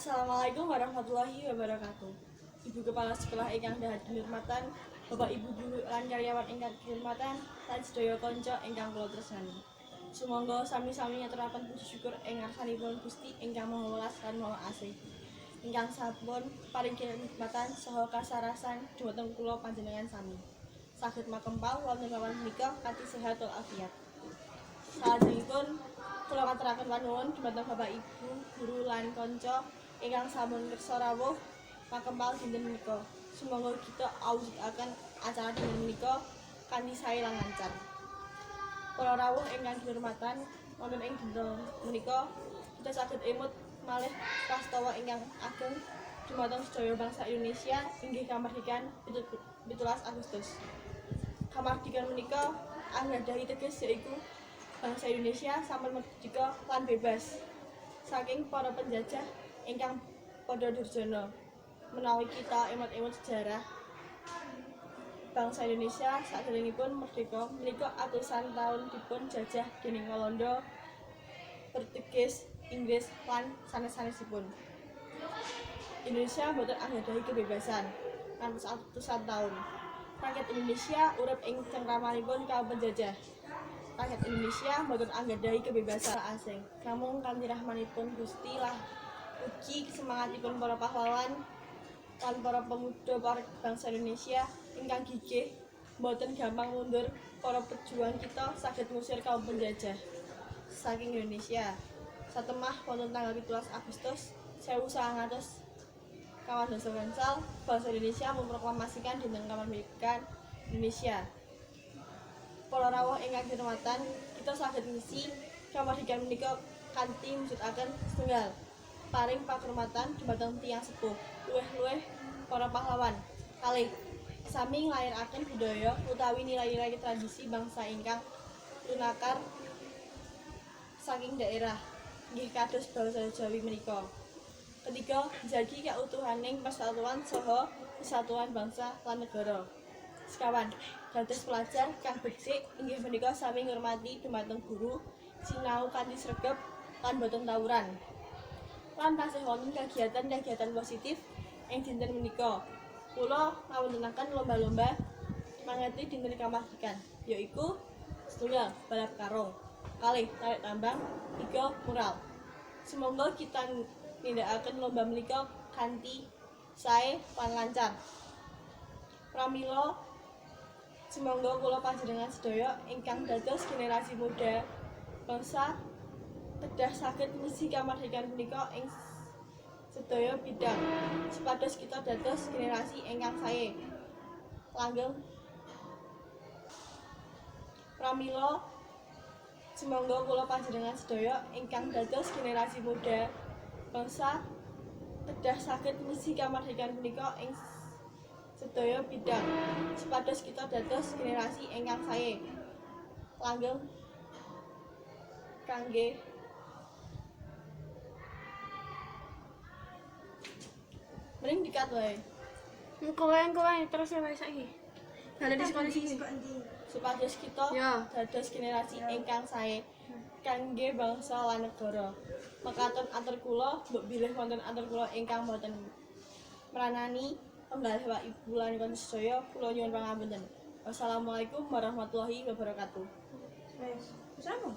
Assalamualaikum warahmatullahi wabarakatuh. Ibu Kepala Sekolah ingkang dahat kinurmatan, Bapak Ibu guru lan karyawan ingkang kinurmatan, lan sedaya kanca ingkang kula tresnani. Sumangga sami-sami ngaturaken puji syukur ing ngarsanipun Gusti ingkang Maha Welas lan Maha Asih. Ingkang sampun paring kinurmatan saha kasarasan dhumateng kula panjenengan sami. Saged makempal wonten papan punika kanthi sehat walafiat. Salajengipun kula ngaturaken panuwun dhumateng Bapak Ibu guru lan kanca ingkang sampun ngreksa rawuh makempal dinten menika. Sumangga kita awujudaken acara dinten menika kanthi sae lan lancar. Para rawuh ingkang kinurmatan, wonten ing dinten menika kita saged emut malih prastawa ingkang ageng dhumateng sedaya bangsa Indonesia inggih kamardikan 17 Agustus. Kamardikan menika anggadhahi teges yaiku bangsa Indonesia sampun merdeka lan bebas saking para penjajah ingkang padha durjana. Menawi kita emot-emot sejarah bangsa Indonesia saderengipun merdeka menika atusan taun dipun jajah dening Walanda, Portugis, Inggris lan sanes-sanesipun. Indonesia boten anggadhahi kebebasan ngantos atusan taun. Rakyat Indonesia urip ing cengkramanipun kaum penjajah. Rakyat Indonesia boten anggadhahi kebebasan asing. Namung kanthi rahmanipun Gusti lah ugi semangatipun para pahlawan lan para pemuda para bangsa Indonesia ingkang gigih boten gampang mundur. Para pejuang kita saged ngusir kaum penjajah saking Indonesia. Satemah wonten tanggal 17 Agustus 1900 gangsal bangsa Indonesia memproklamasikan dinten kamardikan Indonesia. Para rawuh ingkang kinurmatan, kita saged ngisi kamardikan menika kanthi mujudaken setunggal paring pakurmatan dhumateng tiyang sepuh, luwih-luwih para pahlawan. Kalih sami nglairaken budaya utawi nilai-nilai tradisi bangsa ingkang lunakar saking daerah inggih kados basa Jawi menika. Ketiga, njagi kautuhaning persatuan saha kesatuan bangsa lan negara. Sekawan, dados pelajar kang becik inggih menika sami ngurmati dhumateng guru, sinau kanthi sregep lan boten tawuran. Lan tasih wonten kegiatan-kegiatan positif ing dinten menika. Kula ngawontenaken lomba-lomba mangeti dinten kamardikan, yaiku setunggal balap karung, kalih tarik tambang, 3 mural. Semoga kita nindakaken lomba menika kanthi sae lan lancar. Pramila semoga kula panjenengan sedaya ingkang dados generasi muda bangsa kedah saged ngisi kamardikan punika ing sedaya bidang supados kita dados generasi ingkang sae langgeng. Pramila semoga kula panjenengan sedaya ingkang dados generasi muda bangsa kedah saged ngisi kamardikan punika ing sedaya bidang supados kita dados generasi ingkang sae langgeng kangge mending dikat wae. Kowe terus wae saiki. Dalem di sekolah sini. Supados kita dados generasi ingkang sae kangge bangsa lan negara. Mekaten atur kula mbok bilih wonten atur kula ingkang boten meranani penggalih Bapak Ibu lan kanca sedaya kula nyuwun pangapunten. Wassalamualaikum warahmatullahi wabarakatuh. Wes, wis apa?